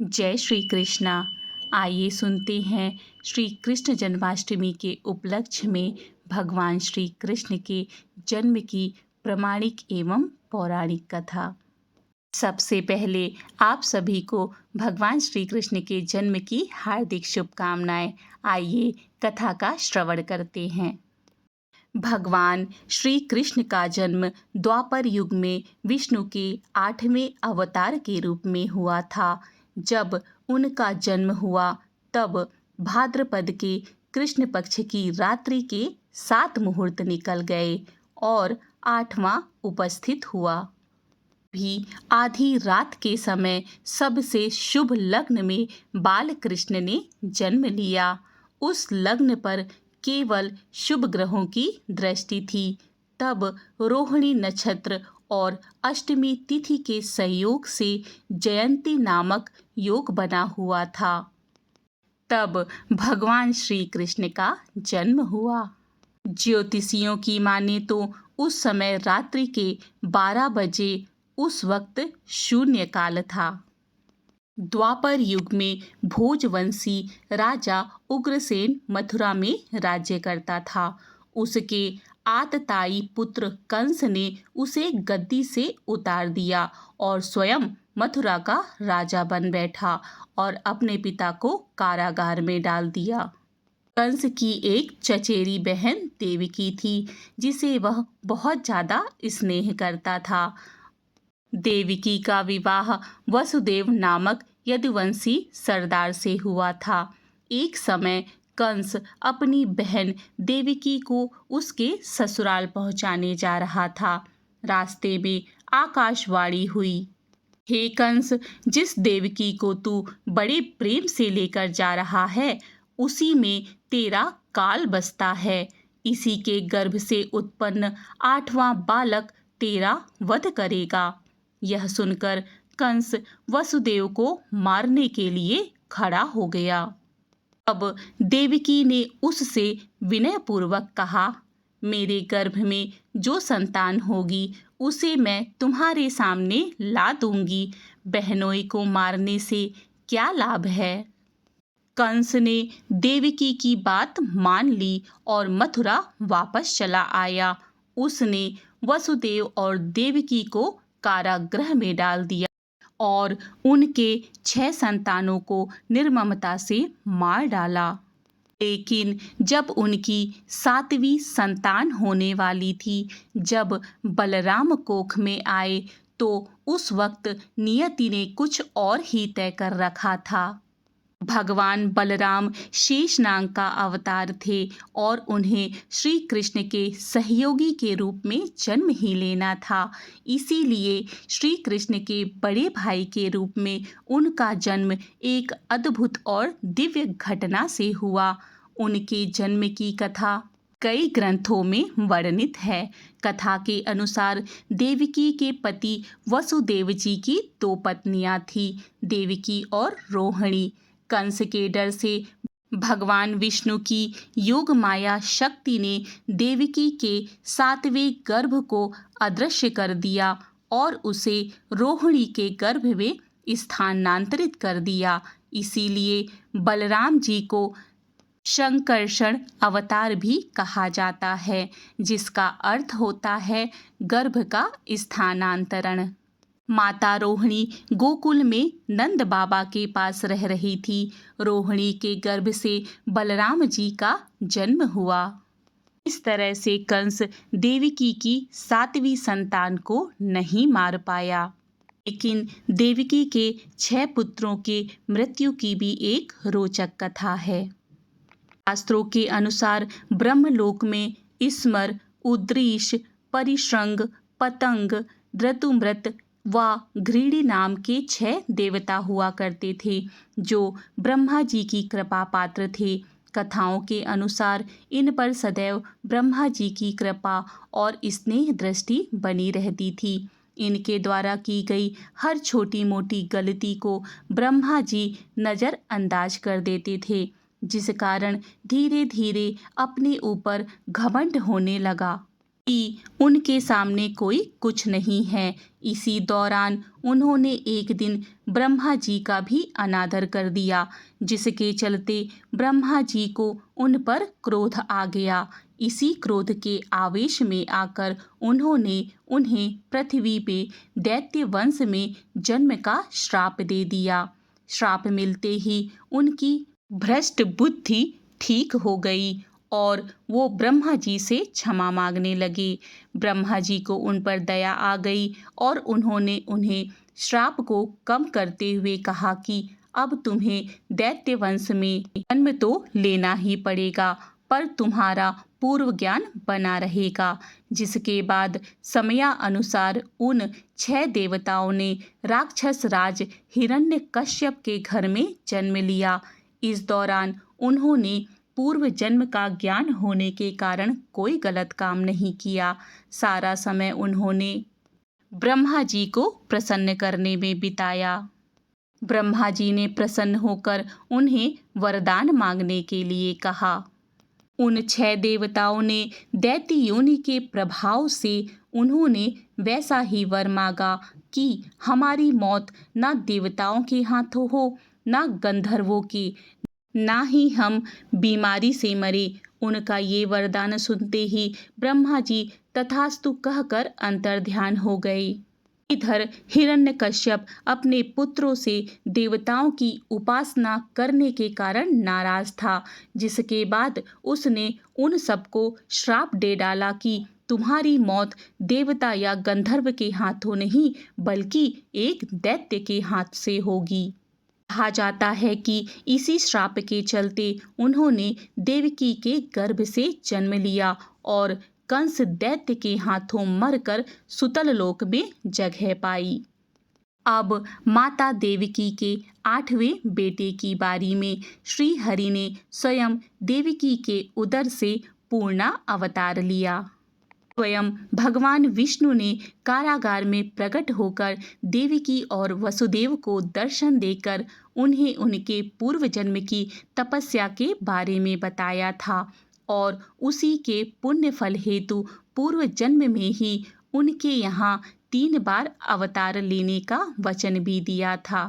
जय श्री कृष्णा। आइए सुनते हैं श्री कृष्ण जन्माष्टमी के उपलक्ष्य में भगवान श्री कृष्ण के जन्म की प्रामाणिक एवं पौराणिक कथा। सबसे पहले आप सभी को भगवान श्री कृष्ण के जन्म की हार्दिक शुभकामनाएं। आइए कथा का श्रवण करते हैं। भगवान श्री कृष्ण का जन्म द्वापर युग में विष्णु के 8वें अवतार के रूप में हुआ था। जब उनका जन्म हुआ तब भाद्रपद के कृष्ण पक्ष की रात्रि के 7 मुहूर्त निकल गए और 8वां उपस्थित हुआ। भी आधी रात के समय सबसे शुभ लग्न में बाल कृष्ण ने जन्म लिया। उस लग्न पर केवल शुभ ग्रहों की दृष्टि थी। तब रोहिणी नक्षत्र और अष्टमी तिथि के संयोग से जयंती नामक योग बना हुआ था। तब भगवान श्री कृष्ण का जन्म हुआ। ज्योतिषियों की माने तो उस समय रात्रि के 12 बजे उस वक्त शून्य काल था। द्वापर युग में भोजवंशी राजा उग्रसेन मथुरा में राज्य करता था। उसके आतताई पुत्र कंस ने उसे गद्दी से उतार दिया और स्वयं मथुरा का राजा बन बैठा और अपने पिता को कारागार में डाल दिया। कंस की एक चचेरी बहन देवकी थी जिसे वह बहुत ज़्यादा स्नेह करता था। देवकी का विवाह वसुदेव नामक यदुवंशी सरदार से हुआ था। एक समय कंस अपनी बहन देवकी को उसके ससुराल पहुंचाने जा रहा था। रास्ते में आकाशवाणी हुई, हे कंस, जिस देवकी को तू बड़े प्रेम से लेकर जा रहा है उसी में तेरा काल बसता है। इसी के गर्भ से उत्पन्न 8वां बालक तेरा वध करेगा। यह सुनकर कंस वसुदेव को मारने के लिए खड़ा हो गया। अब देवकी ने उससे विनयपूर्वक कहा, मेरे गर्भ में जो संतान होगी उसे मैं तुम्हारे सामने ला दूंगी। बहनोई को मारने से क्या लाभ है। कंस ने देवकी की बात मान ली और मथुरा वापस चला आया। उसने वसुदेव और देवकी को कारागृह में डाल दिया और उनके 6 संतानों को निर्ममता से मार डाला। लेकिन जब उनकी 7वीं संतान होने वाली थी, जब बलराम कोख में आए तो उस वक्त नियति ने कुछ और ही तय कर रखा था। भगवान बलराम शेषनाग का अवतार थे और उन्हें श्री कृष्ण के सहयोगी के रूप में जन्म ही लेना था। इसीलिए श्री कृष्ण के बड़े भाई के रूप में उनका जन्म एक अद्भुत और दिव्य घटना से हुआ। उनके जन्म की कथा कई ग्रंथों में वर्णित है। कथा के अनुसार देवकी के पति वसुदेव जी की 2 पत्नियां थीं, देवकी और रोहिणी। कंस के डर से भगवान विष्णु की योग माया शक्ति ने देवकी के 7वें गर्भ को अदृश्य कर दिया और उसे रोहिणी के गर्भ में स्थानांतरित कर दिया। इसीलिए बलराम जी को शंकर्षण अवतार भी कहा जाता है, जिसका अर्थ होता है गर्भ का स्थानांतरण। माता रोहिणी गोकुल में नंद बाबा के पास रह रही थी। रोहिणी के गर्भ से बलराम जी का जन्म हुआ। इस तरह से कंस देवकी की 7वीं संतान को नहीं मार पाया। लेकिन देवकी के 6 पुत्रों के मृत्यु की भी एक रोचक कथा है। शास्त्रों के अनुसार ब्रह्मलोक में स्मर, उद्रीश, परिश्रंग, पतंग, ऋतुमृत व घृणी नाम के 6 देवता हुआ करते थे जो ब्रह्मा जी की कृपा पात्र थे। कथाओं के अनुसार इन पर सदैव ब्रह्मा जी की कृपा और स्नेह दृष्टि बनी रहती थी। इनके द्वारा की गई हर छोटी मोटी गलती को ब्रह्मा जी नज़रअंदाज कर देते थे, जिस कारण धीरे धीरे अपने ऊपर घमंड होने लगा। कि उनके सामने कोई कुछ नहीं है। इसी दौरान उन्होंने एक दिन ब्रह्मा जी का भी अनादर कर दिया, जिसके चलते ब्रह्मा जी को उन पर क्रोध आ गया। इसी क्रोध के आवेश में आकर उन्होंने उन्हें पृथ्वी पे दैत्य वंश में जन्म का श्राप दे दिया। श्राप मिलते ही उनकी भ्रष्ट बुद्धि ठीक हो गई और वो ब्रह्मा जी से क्षमा मांगने लगे। ब्रह्मा जी को उन पर दया आ गई और उन्होंने उन्हें श्राप को कम करते हुए कहा कि अब तुम्हें दैत्य वंश में जन्म तो लेना ही पड़ेगा, पर तुम्हारा पूर्व ज्ञान बना रहेगा। जिसके बाद समयानुसार उन 6 देवताओं ने राक्षस राज हिरण्यकश्यप के घर में जन्म लिया। इस दौरान उन्होंने पूर्व जन्म का ज्ञान होने के कारण कोई गलत काम नहीं किया। सारा समय उन्होंने ब्रह्मा जी को प्रसन्न करने में बिताया। ब्रह्मा जी ने प्रसन्न होकर उन्हें वरदान मांगने के लिए कहा। उन 6 देवताओं ने दैत्य योनि के प्रभाव से उन्होंने वैसा ही वर मांगा कि हमारी मौत ना देवताओं के हाथों हो, ना गंधर्वों के, ना ही हम बीमारी से मरे। उनका ये वरदान सुनते ही ब्रह्मा जी तथास्तु कहकर अंतर्ध्यान हो गए। इधर हिरण्यकश्यप अपने पुत्रों से देवताओं की उपासना करने के कारण नाराज था, जिसके बाद उसने उन सबको श्राप दे डाला कि तुम्हारी मौत देवता या गंधर्व के हाथों नहीं, बल्कि एक दैत्य के हाथ से होगी। कहा जाता है कि इसी श्राप के चलते उन्होंने देवकी के गर्भ से जन्म लिया और कंस दैत्य के हाथों मरकर सुतल लोक में जगह पाई। अब माता देवकी के 8वें बेटे की बारी में श्री हरि ने स्वयं देवकी के उदर से पूर्णा अवतार लिया। स्वयं भगवान विष्णु ने कारागार में प्रकट होकर देवकी और वसुदेव को दर्शन देकर उन्हें उनके पूर्व जन्म की तपस्या के बारे में बताया था और उसी के पुण्य फल हेतु पूर्व जन्म में ही उनके यहाँ 3 बार अवतार लेने का वचन भी दिया था।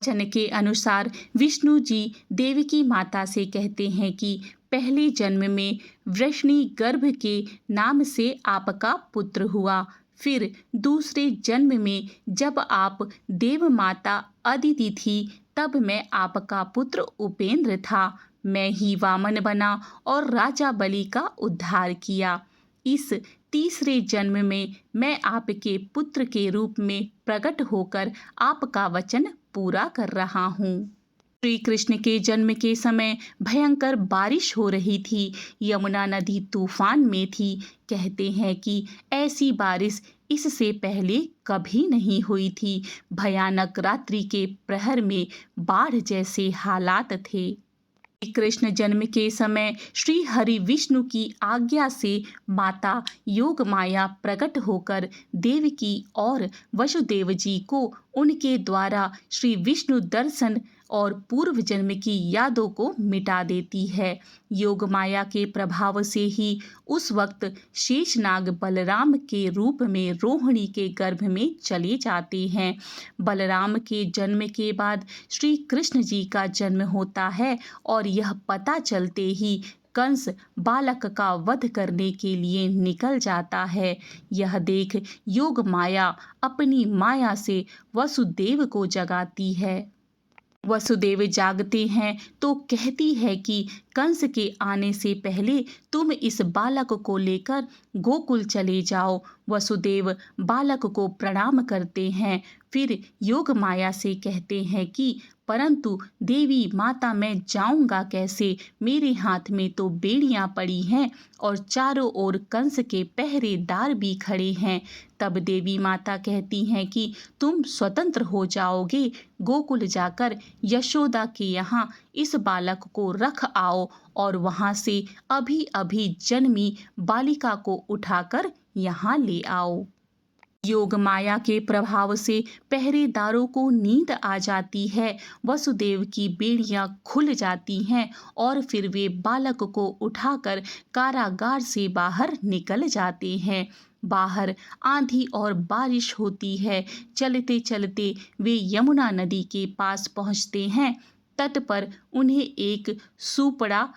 वचन के अनुसार विष्णु जी देवकी माता से कहते हैं कि पहले जन्म में वृष्णि गर्भ के नाम से आपका पुत्र हुआ। फिर दूसरे जन्म में जब आप देव माता अदिति थी, तब मैं आपका पुत्र उपेंद्र था। मैं ही वामन बना और राजा बलि का उद्धार किया। इस तीसरे जन्म में मैं आपके पुत्र के रूप में प्रकट होकर आपका वचन पूरा कर रहा हूँ। श्री कृष्ण के जन्म के समय भयंकर बारिश हो रही थी। यमुना नदी तूफान में थी। कहते हैं कि ऐसी बारिश इससे पहले कभी नहीं हुई थी। भयानक रात्रि के प्रहर में बाढ़ जैसे हालात थे। श्री कृष्ण जन्म के समय श्री हरि विष्णु की आज्ञा से माता योग माया प्रकट होकर देवकी और वसुदेव जी को उनके द्वारा श्री विष्णु दर्शन और पूर्व जन्म की यादों को मिटा देती है। योग माया के प्रभाव से ही उस वक्त शेषनाग बलराम के रूप में रोहिणी के गर्भ में चले जाते हैं। बलराम के जन्म के बाद श्री कृष्ण जी का जन्म होता है और यह पता चलते ही कंस बालक का वध करने के लिए निकल जाता है। यह देख योग माया अपनी माया से वसुदेव को जगाती है। वसुदेव जागते हैं तो कहती है कि कंस के आने से पहले तुम इस बालक को लेकर गोकुल चले जाओ। वसुदेव बालक को प्रणाम करते हैं। फिर योग माया से कहते हैं कि परंतु देवी माता मैं जाऊंगा कैसे? मेरे हाथ में तो बेड़ियां पड़ी हैं और चारों ओर कंस के पहरेदार भी खड़े हैं। तब देवी माता कहती हैं कि तुम स्वतंत्र हो जाओगे। गोकुल जाकर यशोदा के यहाँ इस बालक को रख आओ और वहाँ से अभी अभी जन्मी बालिका को उठाकर यहाँ ले आओ। योग माया के प्रभाव से पहरेदारों को नींद आ जाती है। वसुदेव की बेड़ियां खुल जाती हैं और फिर वे बालक को उठाकर कारागार से बाहर निकल जाते हैं। बाहर आंधी और बारिश होती है। चलते चलते वे यमुना नदी के पास पहुंचते हैं। तट पर उन्हें एक सुपड़ा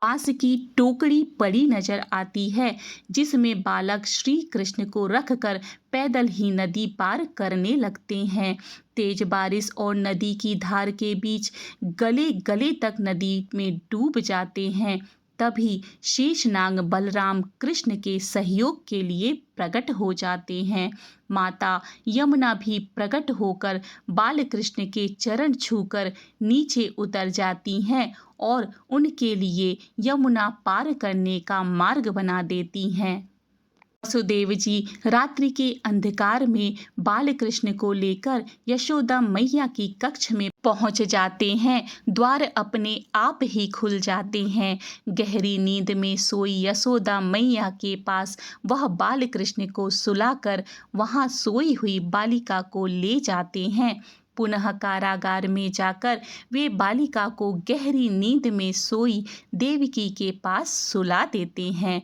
बांस की टोकरी पड़ी नजर आती है, जिसमें बालक श्री कृष्ण को रखकर पैदल ही नदी पार करने लगते हैं। तेज बारिश और नदी की धार के बीच गले गले तक नदी में डूब जाते हैं। तभी शेषनाग बलराम कृष्ण के सहयोग के लिए प्रकट हो जाते हैं। माता यमुना भी प्रकट होकर बाल कृष्ण के चरण छूकर नीचे उतर जाती हैं और उनके लिए यमुना पार करने का मार्ग बना देती हैं। वसुदेव जी रात्रि के अंधकार में बाल कृष्ण को लेकर यशोदा मैया की कक्ष में पहुंच जाते हैं। द्वार अपने आप ही खुल जाते हैं। गहरी नींद में सोई यशोदा मैया के पास वह बाल कृष्ण को सुलाकर वहां सोई हुई बालिका को ले जाते हैं। पुनः कारागार में जाकर वे बालिका को गहरी नींद में सोई देवकी के पास सुला देते हैं।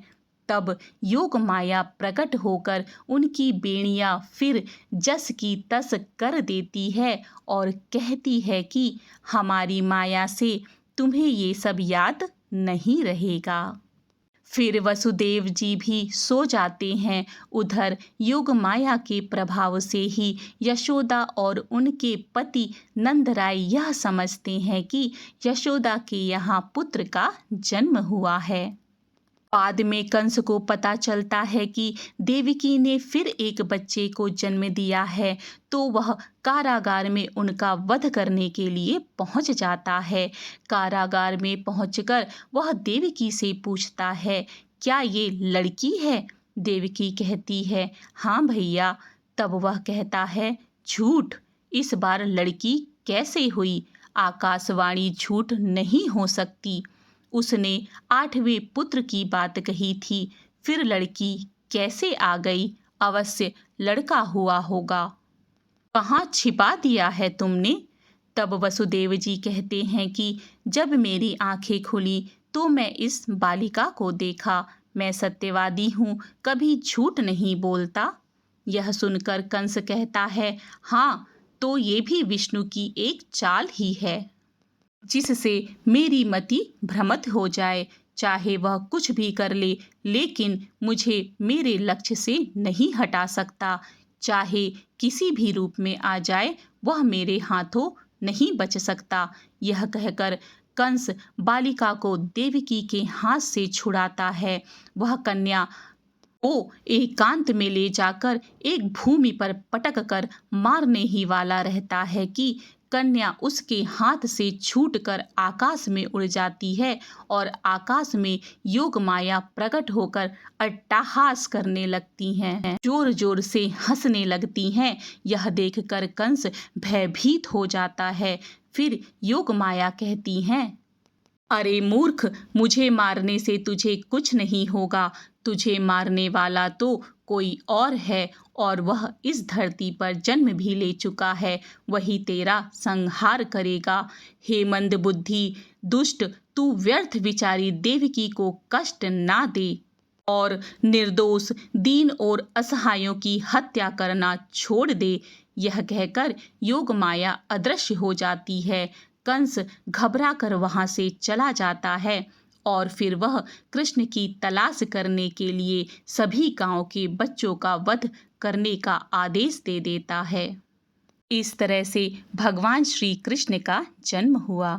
तब योग माया प्रकट होकर उनकी बेड़ियां फिर जस की तस कर देती है और कहती है कि हमारी माया से तुम्हें ये सब याद नहीं रहेगा। फिर वसुदेव जी भी सो जाते हैं। उधर योग माया के प्रभाव से ही यशोदा और उनके पति नंदराय यह समझते हैं कि यशोदा के यहाँ पुत्र का जन्म हुआ है। बाद में कंस को पता चलता है कि देवकी ने फिर एक बच्चे को जन्म दिया है, तो वह कारागार में उनका वध करने के लिए पहुंच जाता है। कारागार में पहुंचकर वह देवकी से पूछता है, क्या ये लड़की है? देवकी कहती है, हाँ भैया। तब वह कहता है, झूठ, इस बार लड़की कैसे हुई? आकाशवाणी झूठ नहीं हो सकती। उसने 8वें पुत्र की बात कही थी, फिर लड़की कैसे आ गई? अवश्य लड़का हुआ होगा। कहाँ छिपा दिया है तुमने? तब वसुदेव जी कहते हैं कि जब मेरी आंखें खुली तो मैं इस बालिका को देखा। मैं सत्यवादी हूँ, कभी झूठ नहीं बोलता। यह सुनकर कंस कहता है, हाँ, तो ये भी विष्णु की एक चाल ही है, जिससे मेरी मति भ्रमित हो जाए। चाहे वह कुछ भी कर ले, लेकिन मुझे मेरे लक्ष्य से नहीं हटा सकता। चाहे किसी भी रूप में आ जाए, वह मेरे हाथों नहीं बच सकता। यह कहकर कंस बालिका को देवकी के हाथ से छुड़ाता है। वह कन्या को एकांत में ले जाकर एक भूमि पर पटक कर मारने ही वाला रहता है कि कन्या उसके हाथ से छूटकर आकाश में उड़ जाती है और आकाश में योग माया प्रकट होकर अट्टहास करने लगती हैं, जोर जोर से हंसने लगती हैं। यह देखकर कंस भयभीत हो जाता है। फिर योग माया कहती हैं, अरे मूर्ख, मुझे मारने से तुझे कुछ नहीं होगा। तुझे मारने वाला तो कोई और है और वह इस धरती पर जन्म भी ले चुका है। वही तेरा संहार करेगा। हे मंद बुद्धि, दुष्ट, तू व्यर्थ विचारी देवकी को कष्ट ना दे और निर्दोष, दीन और असहायों की हत्या करना छोड़ दे। यह कहकर योग माया अदृश्य हो जाती है। कंस घबरा कर वहां से चला जाता है और फिर वह कृष्ण की तलाश करने के लिए सभी गांव के बच्चों का वध करने का आदेश दे देता है। इस तरह से भगवान श्री कृष्ण का जन्म हुआ।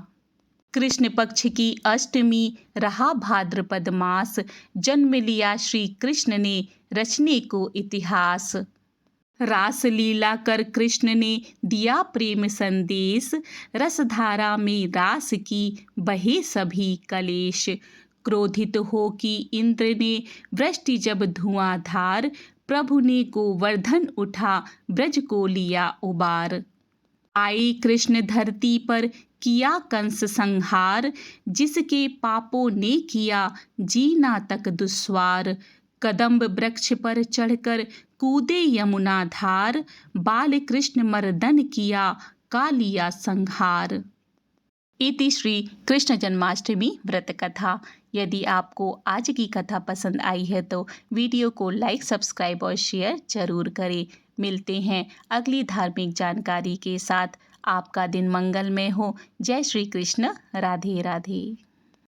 कृष्ण पक्ष की अष्टमी रहा भाद्रपद मास, जन्म लिया श्री कृष्ण ने रचने को इतिहास। रास लीला कर कृष्ण ने दिया प्रेम संदेश, रसधारा में रास की बहे सभी कलेश। क्रोधित हो कि इंद्र ने वृष्टि जब धुआंधार, प्रभु ने गोवर्धन उठा ब्रज को लिया उबार। आए कृष्ण धरती पर किया कंस संहार, जिसके पापों ने किया जीना तक दुश्वार। कदम्ब वृक्ष पर चढ़कर कूदे यमुना धार, बाल कृष्ण मर्दन किया, कालिया संहार। इति श्री कृष्ण जन्माष्टमी व्रत कथा। यदि आपको आज की कथा पसंद आई है तो वीडियो को लाइक, सब्सक्राइब और शेयर जरूर करें। मिलते हैं अगली धार्मिक जानकारी के साथ। आपका दिन मंगलमय हो। जय श्री कृष्ण। राधे राधे।